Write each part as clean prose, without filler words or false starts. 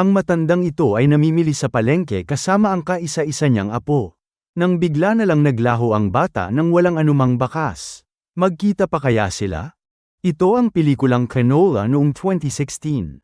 Ang matandang ito ay namimili sa palengke kasama ang kaisa-isa niyang apo. Nang bigla na lang naglaho ang bata nang walang anumang bakas. Magkita pa kaya sila? Ito ang pelikulang Canola noong 2016.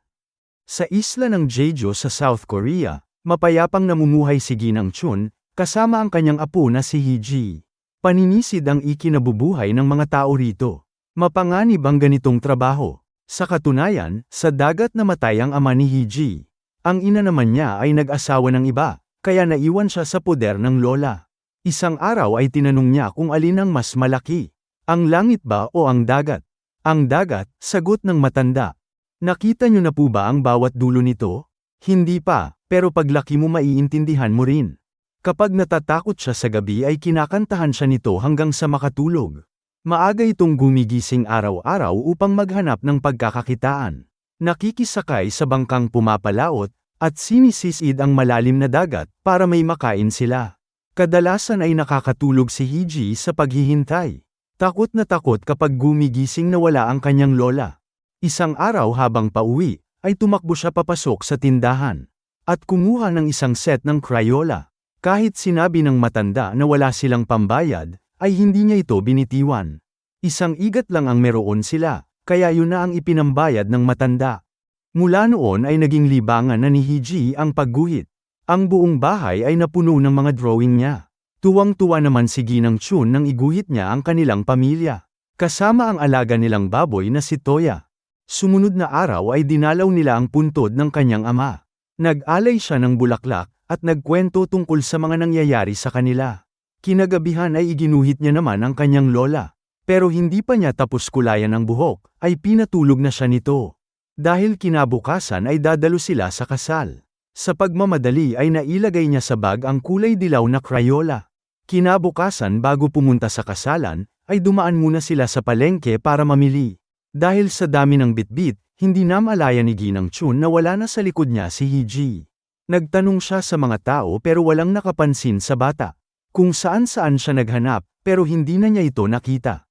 Sa isla ng Jeju sa South Korea, mapayapang namumuhay si Ginang Chun, kasama ang kanyang apo na si Hee-ji. Paninisid ang ikinabubuhay ng mga tao rito. Mapanganib ang ganitong trabaho. Sa katunayan, sa dagat namatay ang ama ni Hee-ji. Ang ina naman niya ay nag-asawa ng iba, kaya naiwan siya sa poder ng lola. Isang araw ay tinanong niya kung alin ang mas malaki, ang langit ba o ang dagat? Ang dagat, sagot ng matanda. Nakita niyo na po ba ang bawat dulo nito? Hindi pa, pero paglaki mo maiintindihan mo rin. Kapag natatakot siya sa gabi ay kinakantahan siya nito hanggang sa makatulog. Maaga itong gumigising araw-araw upang maghanap ng pagkakakitaan. Nakikisakay sa bangkang pumapalaot, at sinisisid ang malalim na dagat para may makain sila. Kadalasan ay nakakatulog si Hee-ji sa paghihintay. Takot na takot kapag gumigising na wala ang kanyang lola. Isang araw habang pauwi, ay tumakbo siya papasok sa tindahan. At kumuha ng isang set ng Crayola. Kahit sinabi ng matanda na wala silang pambayad, ay hindi niya ito binitiwan. Isang igat lang ang meron sila, kaya yun na ang ipinambayad ng matanda. Mula noon ay naging libangan na ni Hee-ji ang pagguhit. Ang buong bahay ay napuno ng mga drawing niya. Tuwang-tuwa naman si Ginang Chun nang iguhit niya ang kanilang pamilya. Kasama ang alaga nilang baboy na si Toya. Sumunod na araw ay dinalaw nila ang puntod ng kanyang ama. Nag-alay siya ng bulaklak, at nagkwento tungkol sa mga nangyayari sa kanila. Kinagabihan ay iginuhit niya naman ang kanyang lola. Pero hindi pa niya tapos kulayan ang buhok, ay pinatulog na siya nito. Dahil kinabukasan ay dadalo sila sa kasal. Sa pagmamadali ay nailagay niya sa bag ang kulay dilaw na Crayola. Kinabukasan bago pumunta sa kasalan, ay dumaan muna sila sa palengke para mamili. Dahil sa dami ng bitbit, hindi na malaya ni Ginang Chun na wala na sa likod niya si Hee-ji. Nagtanong siya sa mga tao pero walang nakapansin sa bata. Kung saan-saan siya naghanap, pero hindi na niya ito nakita.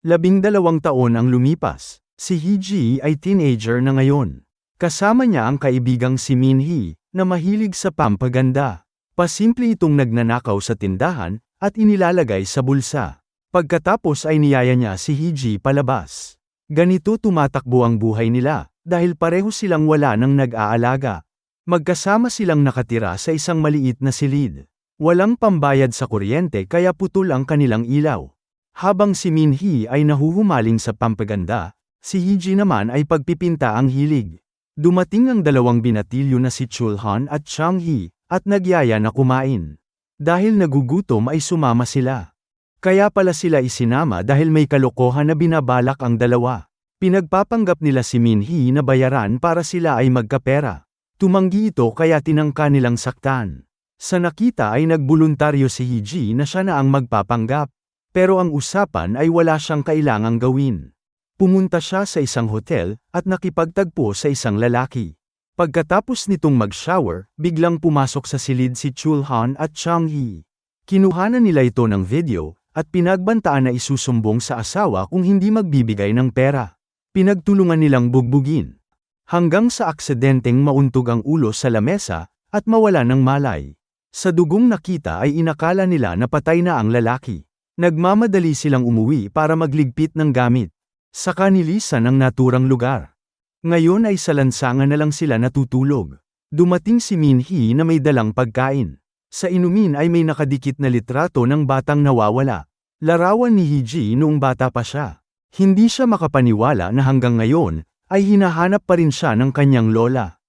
12 taon ang lumipas. Si Hee-ji ay teenager na ngayon. Kasama niya ang kaibigang si Min-hee, na mahilig sa pampaganda. Pasimple itong nagnanakaw sa tindahan, at inilalagay sa bulsa. Pagkatapos ay niyaya niya si Hee-ji palabas. Ganito tumatakbo ang buhay nila, dahil pareho silang wala nang nag-aalaga. Magkasama silang nakatira sa isang maliit na silid. Walang pambayad sa kuryente kaya putol ang kanilang ilaw. Habang si Min-hee ay nahuhumaling sa pampaganda, si Hee-ji naman ay pagpipinta ang hilig. Dumating ang dalawang binatilyo na si Chul-han at Chang-hee, at nagyaya na kumain. Dahil nagugutom ay sumama sila. Kaya pala sila isinama dahil may kalokohan na binabalak ang dalawa. Pinagpapanggap nila si Min-hee na bayaran para sila ay magkapera. Tumanggi ito kaya tinangka nilang saktan. Sa nakita ay nagbuluntaryo si Hee-ji na siya na ang magpapanggap. Pero ang usapan ay wala siyang kailangang gawin. Pumunta siya sa isang hotel, at nakipagtagpo sa isang lalaki. Pagkatapos nitong mag-shower, biglang pumasok sa silid si Chul-han at Chang-hee. Kinuhanan nila ito ng video, at pinagbantaan na isusumbong sa asawa kung hindi magbibigay ng pera. Pinagtulungan nilang bugbugin. Hanggang sa aksidenteng mauntog ang ulo sa lamesa, at mawala ng malay. Sa dugong nakita ay inakala nila na patay na ang lalaki. Nagmamadali silang umuwi para magligpit ng gamit. Sa kanilisan ng naturang lugar. Ngayon ay sa lansangan na lang sila natutulog. Dumating si Min-hee na may dalang pagkain. Sa inumin ay may nakadikit na litrato ng batang nawawala. Larawan ni Hee-ji noong bata pa siya. Hindi siya makapaniwala na hanggang ngayon, ay hinahanap pa rin siya ng kanyang lola.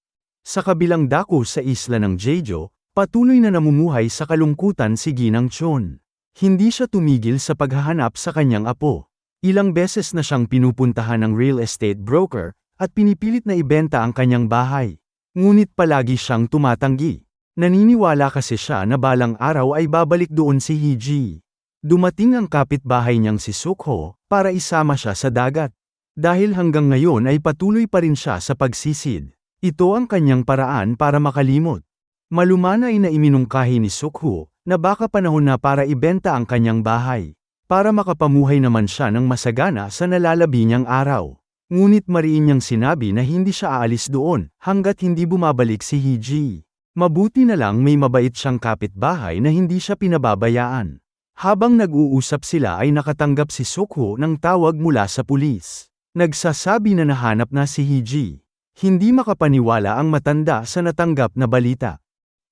Sa kabilang dako sa isla ng Jeju, patuloy na namumuhay sa kalungkutan si Ginang Chun. Hindi siya tumigil sa paghahanap sa kanyang apo. Ilang beses na siyang pinupuntahan ng real estate broker, at pinipilit na ibenta ang kanyang bahay. Ngunit palagi siyang tumatanggi. Naniniwala kasi siya na balang araw ay babalik doon si Hee-ji. Dumating ang kapitbahay niyang si Sukho, para isama siya sa dagat. Dahil hanggang ngayon ay patuloy pa rin siya sa pagsisid. Ito ang kanyang paraan para makalimot. Malumanay na iminungkahi ni Sukho, na baka panahon na para ibenta ang kanyang bahay. Para makapamuhay naman siya ng masagana sa nalalabi niyang araw. Ngunit mariin niyang sinabi na hindi siya aalis doon, hanggat hindi bumabalik si Hee-ji. Mabuti na lang may mabait siyang kapitbahay na hindi siya pinababayaan. Habang nag-uusap sila ay nakatanggap si Sukho ng tawag mula sa pulis. Nagsasabi na nahanap na si Hee-ji. Hindi makapaniwala ang matanda sa natanggap na balita.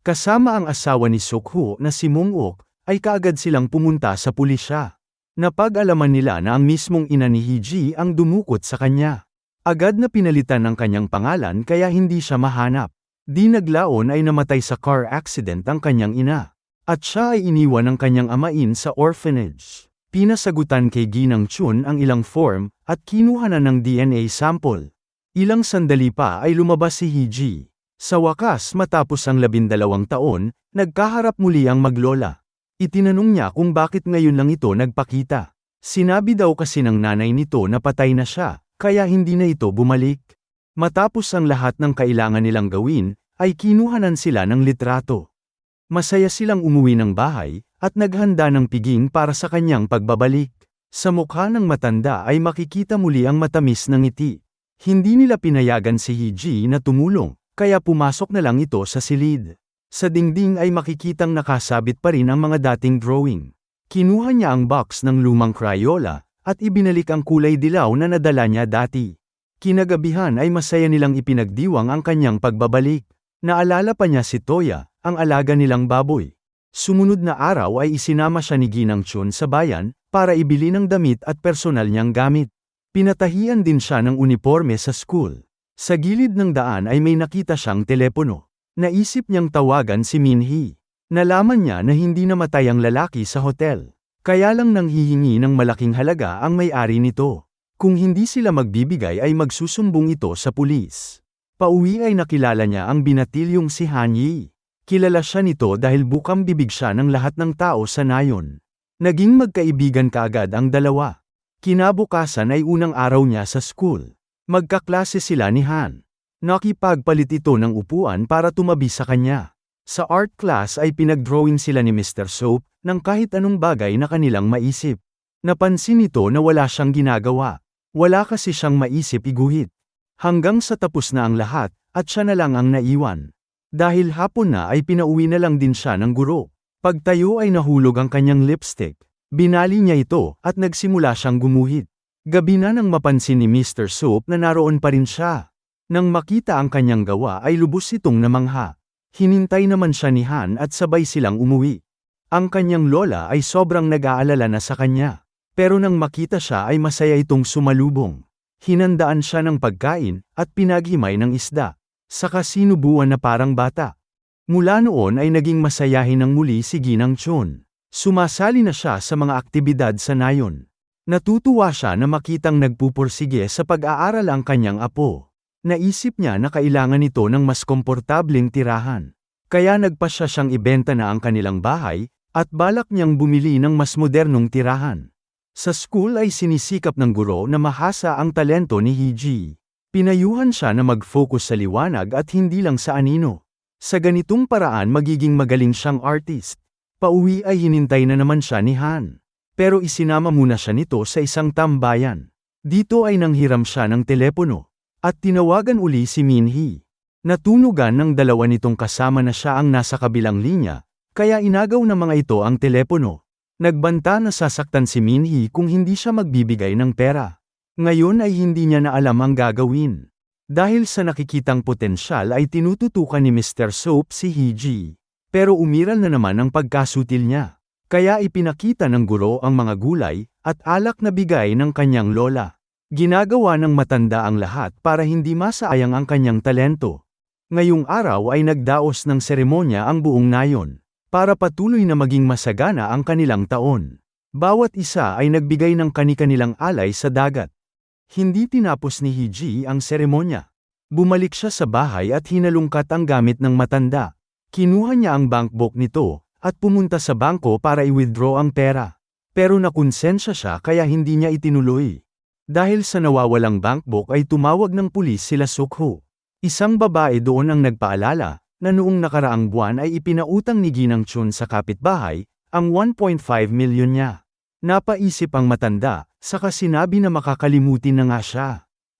Kasama ang asawa ni Sukho na si Mung-ok, ay kaagad silang pumunta sa pulisya. Napag-alaman nila na ang mismong ina ni Hee-ji ang dumukot sa kanya. Agad na pinalitan ng kanyang pangalan kaya hindi siya mahanap. Di naglaon ay namatay sa car accident ang kanyang ina. At siya ay iniwan ng kanyang amain sa orphanage. Pinasagutan kay Ginang Chun ang ilang form, at kinuha na ng DNA sample. Ilang sandali pa ay lumabas si Hee-ji. Sa wakas matapos ang 12 taon, nagkaharap muli ang maglola. Itinanong niya kung bakit ngayon lang ito nagpakita. Sinabi daw kasi ng nanay nito na patay na siya, kaya hindi na ito bumalik. Matapos ang lahat ng kailangan nilang gawin, ay kinuhanan sila ng litrato. Masaya silang umuwi ng bahay, at naghanda ng piging para sa kanyang pagbabalik. Sa mukha ng matanda ay makikita muli ang matamis na ngiti. Hindi nila pinayagan si Hee-ji na tumulong, kaya pumasok na lang ito sa silid. Sa dingding ay makikitang nakasabit pa rin ang mga dating drawing. Kinuha niya ang box ng lumang Crayola, at ibinalik ang kulay dilaw na nadala niya dati. Kinagabihan ay masaya nilang ipinagdiwang ang kanyang pagbabalik. Naalala pa niya si Toya, ang alaga nilang baboy. Sumunod na araw ay isinama siya ni Ginang Chun sa bayan, para ibili ng damit at personal niyang gamit. Pinatahian din siya ng uniforme sa school. Sa gilid ng daan ay may nakita siyang telepono. Naisip niyang tawagan si Min-hee. Nalaman niya na hindi namatay ang lalaki sa hotel. Kaya lang nang hihingi ng malaking halaga ang may-ari nito. Kung hindi sila magbibigay ay magsusumbong ito sa pulis. Pauwi ay nakilala niya ang binatilyong si Han-yi. Kilala siya nito dahil bukang bibig siya ng lahat ng tao sa nayon. Naging magkaibigan kaagad ang dalawa. Kinabukasan ay unang araw niya sa school. Magkaklase sila ni Han. Nakipagpalit ito ng upuan para tumabi sa kanya. Sa art class ay pinag-drawing sila ni Mr. Soap ng kahit anong bagay na kanilang maisip. Napansin nito na wala siyang ginagawa. Wala kasi siyang maisip iguhit. Hanggang sa tapos na ang lahat, at siya na lang ang naiwan. Dahil hapon na ay pinauwi na lang din siya ng guro. Pagtayo ay nahulog ang kanyang lipstick. Binali niya ito at nagsimula siyang gumuhit. Gabi na nang mapansin ni Mr. Soap na naroon pa rin siya. Nang makita ang kanyang gawa ay lubos itong namangha. Hinintay naman siya ni Han at sabay silang umuwi. Ang kanyang lola ay sobrang nag-aalala na sa kanya. Pero nang makita siya ay masaya itong sumalubong. Hinandaan siya ng pagkain at pinaghimay ng isda. Saka sinubuan na parang bata. Mula noon ay naging masayahin ng muli si Ginang Chun. Sumasali na siya sa mga aktibidad sa nayon. Natutuwa siya na makitang nagpupursige sa pag-aaral ang kanyang apo. Naisip niya na kailangan nito ng mas komportableng tirahan. Kaya nagpasya siyang ibenta na ang kanilang bahay, at balak niyang bumili ng mas modernong tirahan. Sa school ay sinisikap ng guro na mahasa ang talento ni Hee-ji. Pinayuhan siya na mag-focus sa liwanag at hindi lang sa anino. Sa ganitong paraan magiging magaling siyang artist. Pauwi ay hinintay na naman siya ni Han. Pero isinama muna siya nito sa isang tambayan. Dito ay nanghiram siya ng telepono. At tinawagan uli si Min-hee. Natunugan ng dalawa nitong kasama na siya ang nasa kabilang linya, kaya inagaw ng mga ito ang telepono. Nagbanta na sasaktan si Min-hee kung hindi siya magbibigay ng pera. Ngayon ay hindi niya na alam ang gagawin. Dahil sa nakikitang potensyal ay tinututukan ni Mr. Soap si Hee-ji. Pero umiral na naman ang pagkasutil niya. Kaya ipinakita ng guro ang mga gulay at alak na bigay ng kanyang lola. Ginagawa ng matanda ang lahat para hindi masayang ang kanyang talento. Ngayong araw ay nagdaos ng seremonya ang buong nayon, para patuloy na maging masagana ang kanilang taon. Bawat isa ay nagbigay ng kani-kanilang alay sa dagat. Hindi tinapos ni Hee-ji ang seremonya. Bumalik siya sa bahay at hinalungkat ang gamit ng matanda. Kinuha niya ang bankbook nito, at pumunta sa bangko para i-withdraw ang pera. Pero nakonsensya siya kaya hindi niya itinuloy. Dahil sa nawawalang bankbook ay tumawag ng pulis sila Sukho. Isang babae doon ang nagpaalala, na noong nakaraang buwan ay ipinautang ni Ginang Chun sa kapitbahay, ang 1.5 milyon niya. Napaisip ang matanda, saka sinabi na makakalimutin na nga siya.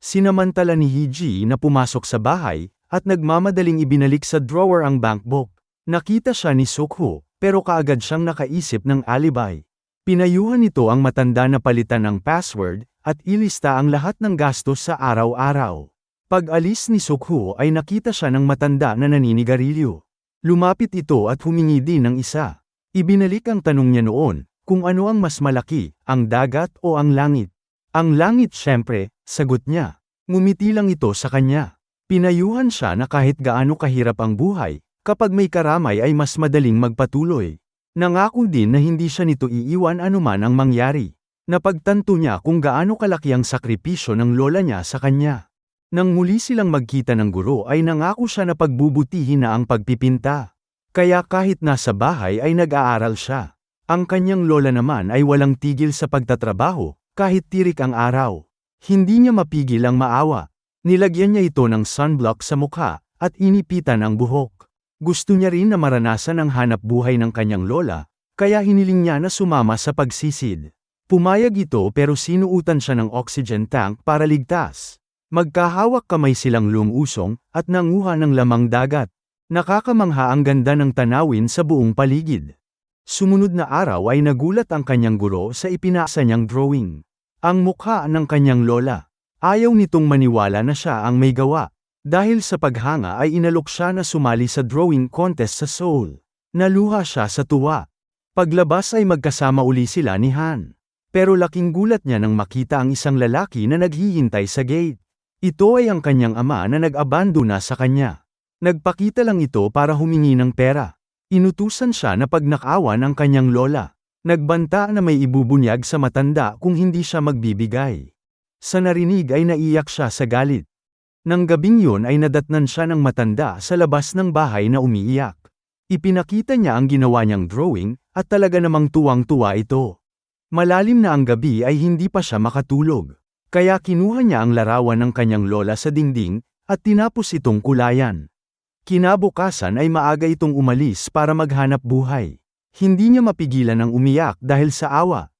Sinamantala ni Hee-ji na pumasok sa bahay, at nagmamadaling ibinalik sa drawer ang bankbook. Nakita siya ni Sukho, pero kaagad siyang nakaisip ng alibi. Pinayuhan nito ang matanda na palitan ng password, at ilista ang lahat ng gastos sa araw-araw. Pag-alis ni Sukho ay nakita siya ng matanda na naninigarilyo. Lumapit ito at humingi din ng isa. Ibinalik ang tanong niya noon, kung ano ang mas malaki, ang dagat o ang langit. Ang langit syempre, sagot niya. Ngumiti lang ito sa kanya. Pinayuhan siya na kahit gaano kahirap ang buhay, kapag may karamay ay mas madaling magpatuloy. Nangako din na hindi siya nito iiwan anuman ang mangyari. Napagtanto niya kung gaano kalaki ang sakripisyo ng lola niya sa kanya. Nang muli silang magkita ng guro ay nangako siya na pagbubutihin na ang pagpipinta. Kaya kahit nasa bahay ay nag-aaral siya. Ang kanyang lola naman ay walang tigil sa pagtatrabaho, kahit tirik ang araw. Hindi niya mapigil ang maawa. Nilagyan niya ito ng sunblock sa mukha, at inipitan ang buhok. Gusto niya rin na maranasan ang hanap buhay ng kanyang lola, kaya hiniling niya na sumama sa pagsisid. Pumayag ito pero sinuutan siya ng oxygen tank para ligtas. Magkahawak kamay silang lumusong, at nanguha ng lamang dagat. Nakakamangha ang ganda ng tanawin sa buong paligid. Sumunod na araw ay nagulat ang kanyang guro sa ipinasa niyang drawing. Ang mukha ng kanyang lola. Ayaw nitong maniwala na siya ang may gawa. Dahil sa paghanga ay inalok siya na sumali sa drawing contest sa Seoul. Naluha siya sa tuwa. Paglabas ay magkasama uli sila ni Han. Pero laking gulat niya nang makita ang isang lalaki na naghihintay sa gate. Ito ay ang kanyang ama na nag-abandona sa kanya. Nagpakita lang ito para humingi ng pera. Inutusan siya na pagnakawan ang kanyang lola. Nagbanta na may ibubunyag sa matanda kung hindi siya magbibigay. Sa narinig ay naiyak siya sa galit. Nang gabing yun ay nadatnan siya ng matanda sa labas ng bahay na umiiyak. Ipinakita niya ang ginawa niyang drawing, at talaga namang tuwang-tuwa ito. Malalim na ang gabi ay hindi pa siya makatulog. Kaya kinuha niya ang larawan ng kanyang lola sa dingding, at tinapos itong kulayan. Kinabukasan ay maaga itong umalis para maghanap buhay. Hindi niya mapigilan ang umiyak dahil sa awa.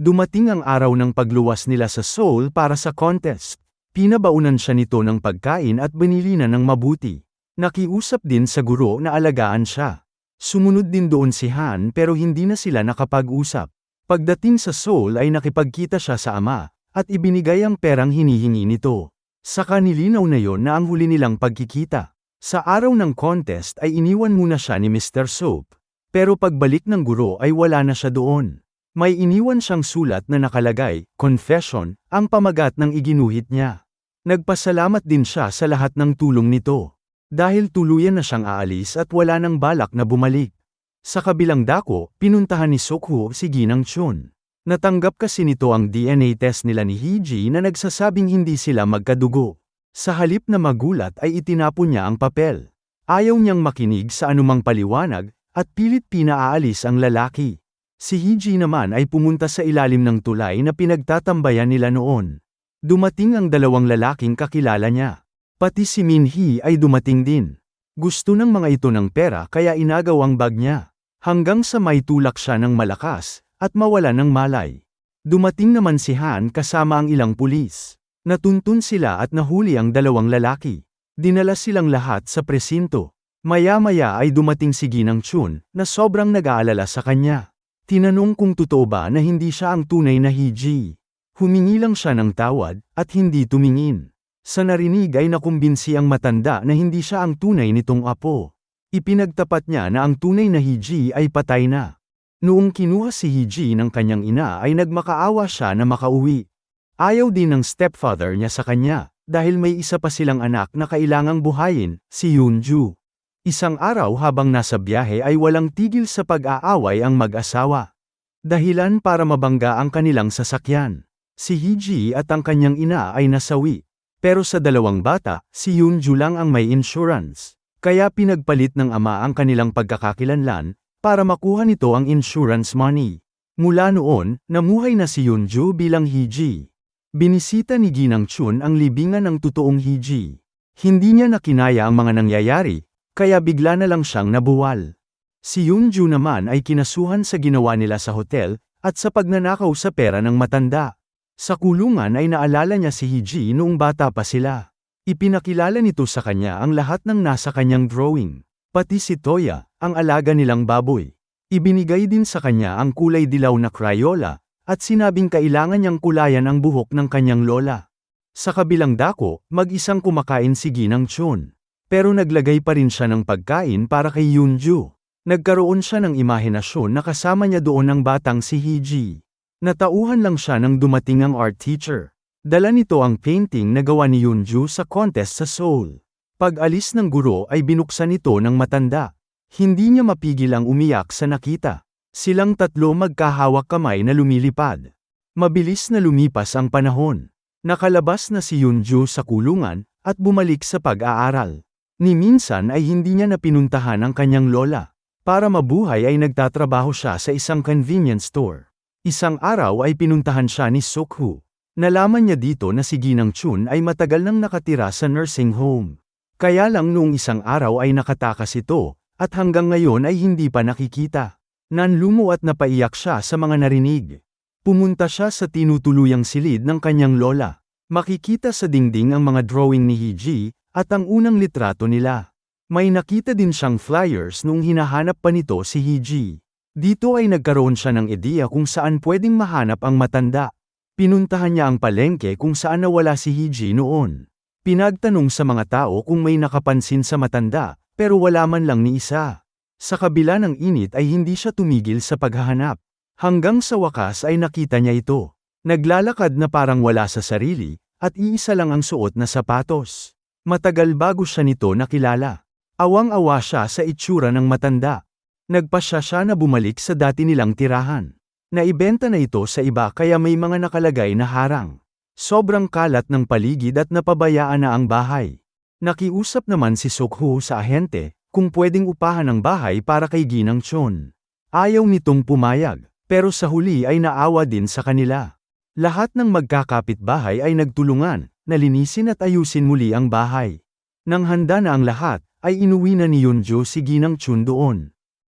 Dumating ang araw ng pagluwas nila sa Seoul para sa contest. Pinabaunan siya nito ng pagkain at binilinan ng mabuti. Nakiusap din sa guro na alagaan siya. Sumunod din doon si Han pero hindi na sila nakapag-usap. Pagdating sa Seoul ay nakipagkita siya sa ama, at ibinigay ang perang hinihingi nito. Saka nilinaw na yon na ang huli nilang pagkikita. Sa araw ng contest ay iniwan muna siya ni Mr. Soap. Pero pagbalik ng guro ay wala na siya doon. May iniwan siyang sulat na nakalagay, confession, ang pamagat ng iginuhit niya. Nagpasalamat din siya sa lahat ng tulong nito. Dahil tuluyan na siyang aalis at wala nang balak na bumalik. Sa kabilang dako, pinuntahan ni Sukho si Ginang Chun. Natanggap kasi nito ang DNA test nila ni Hee-ji na nagsasabing hindi sila magkadugo. Sa halip na magulat ay itinapon niya ang papel. Ayaw niyang makinig sa anumang paliwanag, at pilit pinaalis ang lalaki. Si Hee-ji naman ay pumunta sa ilalim ng tulay na pinagtatambayan nila noon. Dumating ang dalawang lalaking kakilala niya. Pati si Min-hee ay dumating din. Gusto ng mga ito ng pera kaya inagaw ang bag niya. Hanggang sa may tulak siya ng malakas, at mawala ng malay. Dumating naman si Han kasama ang ilang pulis. Natuntun sila at nahuli ang dalawang lalaki. Dinala silang lahat sa presinto. Maya-maya ay dumating si Ginang Chun, na sobrang nag-aalala sa kanya. Tinanong kung totoo ba na hindi siya ang tunay na Hee-ji. Humingi lang siya ng tawad, at hindi tumingin. Sa narinig ay nakumbinsi ang matanda na hindi siya ang tunay nitong apo. Ipinagtapat niya na ang tunay na Hee-ji ay patay na. Noong kinuha si Hee-ji ng kanyang ina ay nagmakaawa siya na makauwi. Ayaw din ng stepfather niya sa kanya, dahil may isa pa silang anak na kailangang buhayin, si Yoonju. Isang araw habang nasa biyahe ay walang tigil sa pag-aaway ang mag-asawa. Dahilan para mabangga ang kanilang sasakyan. Si Hee-ji at ang kanyang ina ay nasawi. Pero sa dalawang bata, si Yoonju lang ang may insurance. Kaya pinagpalit ng ama ang kanilang pagkakakilanlan, para makuha nito ang insurance money. Mula noon, namuhay na si Yoonju bilang Hee-ji. Binisita ni Ginang Chun ang libingan ng totoong Hee-ji. Hindi niya nakinaya ang mga nangyayari, kaya bigla na lang siyang nabuwal. Si Yoonju naman ay kinasuhan sa ginawa nila sa hotel, at sa pagnanakaw sa pera ng matanda. Sa kulungan ay naalala niya si Hiji noong bata pa sila. Ipinakilala nito sa kanya ang lahat ng nasa kanyang drawing. Pati si Toya, ang alaga nilang baboy. Ibinigay din sa kanya ang kulay dilaw na Crayola, at sinabing kailangan niyang kulayan ang buhok ng kanyang lola. Sa kabilang dako, mag-isang kumakain si Ginang Chun. Pero naglagay pa rin siya ng pagkain para kay Yunju. Nagkaroon siya ng imahinasyon na kasama niya doon ang batang si Hiji. Natauhan lang siya nang dumating ang art teacher. Dala nito ang painting na gawa ni Yunju sa contest sa Seoul. Pag-alis ng guro ay binuksan ito ng matanda. Hindi niya mapigil ang umiyak sa nakita. Silang tatlo magkahawak kamay na lumilipad. Mabilis na lumipas ang panahon. Nakalabas na si Yunju sa kulungan, at bumalik sa pag-aaral. Ni minsan ay hindi niya napinuntahan ang kanyang lola. Para mabuhay ay nagtatrabaho siya sa isang convenience store. Isang araw ay pinuntahan siya ni Sokhu. Nalaman niya dito na si Ginang Chun ay matagal nang nakatira sa nursing home. Kaya lang noong isang araw ay nakatakas ito, at hanggang ngayon ay hindi pa nakikita. Nanlumo at napaiyak siya sa mga narinig. Pumunta siya sa tinutuluyang silid ng kanyang lola. Makikita sa dingding ang mga drawing ni Hiji, at ang unang litrato nila. May nakita din siyang flyers noong hinahanap pa nito si Hiji. Dito ay nagkaroon siya ng ideya kung saan pwedeng mahanap ang matanda. Pinuntahan niya ang palengke kung saan nawala si Hiji noon. Pinagtanong sa mga tao kung may nakapansin sa matanda, pero wala man lang ni isa. Sa kabila ng init ay hindi siya tumigil sa paghahanap. Hanggang sa wakas ay nakita niya ito. Naglalakad na parang wala sa sarili, at iisa lang ang suot na sapatos. Matagal bago siya nito nakilala. Awang-awa siya sa itsura ng matanda. Nagpasya siya na bumalik sa dati nilang tirahan. Naibenta na ito sa iba kaya may mga nakalagay na harang. Sobrang kalat ng paligid at napabayaan na ang bahay. Nakiusap naman si Sokhu sa ahente, kung pwedeng upahan ang bahay para kay Ginang Chun. Ayaw nitong pumayag, pero sa huli ay naawa din sa kanila. Lahat ng magkakapitbahay ay nagtulungan, nalinisin at ayusin muli ang bahay. Nang handa na ang lahat, ay inuwi na ni Yunju si Ginang Chun doon.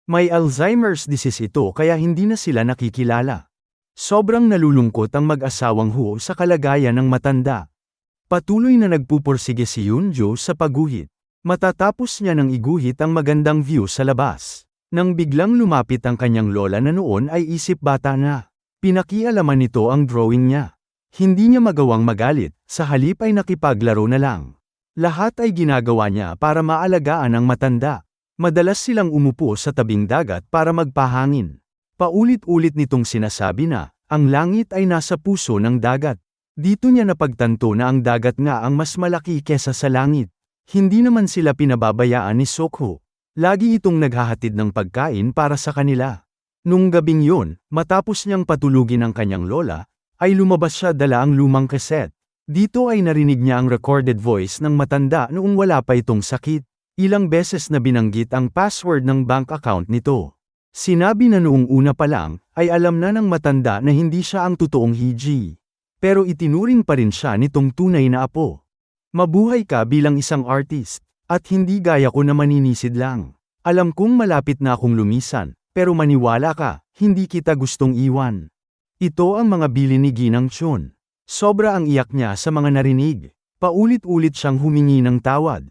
May Alzheimer's disease ito kaya hindi na sila nakikilala. Sobrang nalulungkot ang mag-asawang Hu sa kalagayan ng matanda. Patuloy na nagpupursige si Yunju sa pagguhit. Matatapos niya ng iguhit ang magandang view sa labas. Nang biglang lumapit ang kanyang lola na noon ay isip bata na. Pinakialaman nito ang drawing niya. Hindi niya magawang magalit, sa halip ay nakipaglaro na lang. Lahat ay ginagawa niya para maalagaan ang matanda. Madalas silang umupo sa tabing dagat para magpahangin. Paulit-ulit nitong sinasabi na, ang langit ay nasa puso ng dagat. Dito niya napagtanto na ang dagat nga ang mas malaki kesa sa langit. Hindi naman sila pinababayaan ni Sokhu. Lagi itong naghahatid ng pagkain para sa kanila. Nung gabing yun, matapos niyang patulugin ang kanyang lola, ay lumabas siya dala ang lumang kaset. Dito ay narinig niya ang recorded voice ng matanda noong wala pa itong sakit. Ilang beses na binanggit ang password ng bank account nito. Sinabi na noong una pa lang, ay alam na ng matanda na hindi siya ang totoong Hiji. Pero itinuring pa rin siya nitong tunay na apo. Mabuhay ka bilang isang artist, at hindi gaya ko na maninisid lang. Alam kong malapit na akong lumisan, pero maniwala ka, hindi kita gustong iwan. Ito ang mga bilin ni Ginang Chun. Sobra ang iyak niya sa mga narinig. Paulit-ulit siyang humingi ng tawad.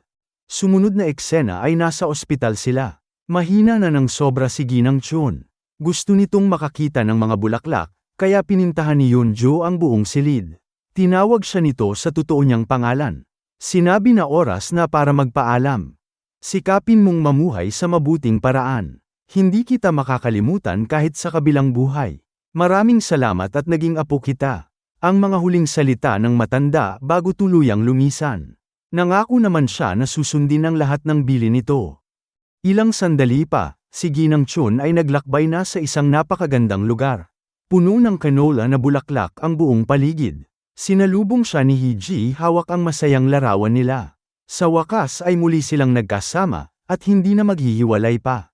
Sumunod na eksena ay nasa ospital sila. Mahina na ng sobra si Ginang Chun. Gusto nitong makakita ng mga bulaklak, kaya pinintahan ni Yunju ang buong silid. Tinawag siya nito sa totoo niyang pangalan. Sinabi na oras na para magpaalam. Sikapin mong mamuhay sa mabuting paraan. Hindi kita makakalimutan kahit sa kabilang buhay. Maraming salamat at naging apo kita. Ang mga huling salita ng matanda bago tuluyang lumisan. Nangako naman siya na susundin ang lahat ng bilin nito. Ilang sandali pa, si Ginang Chun ay naglakbay na sa isang napakagandang lugar. Puno ng canola na bulaklak ang buong paligid. Sinalubong siya ni Hiji hawak ang masayang larawan nila. Sa wakas ay muli silang nagkasama, at hindi na maghihiwalay pa.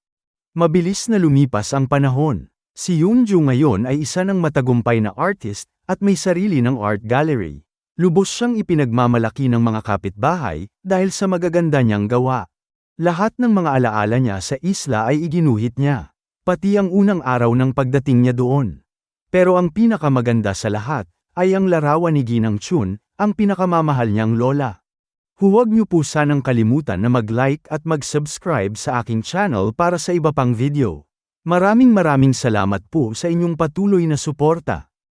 Mabilis na lumipas ang panahon. Si Yunju ngayon ay isa ng matagumpay na artist, at may sarili ng art gallery. Lubos siyang ipinagmamalaki ng mga kapitbahay, dahil sa magaganda niyang gawa. Lahat ng mga alaala niya sa isla ay iginuhit niya. Pati ang unang araw ng pagdating niya doon. Pero ang pinakamaganda sa lahat, ay ang larawan ni Ginang Chun, ang pinakamamahal niyang lola. Huwag niyo po sanang kalimutan na mag-like at mag-subscribe sa aking channel para sa iba pang video. Maraming salamat po sa inyong patuloy na suporta.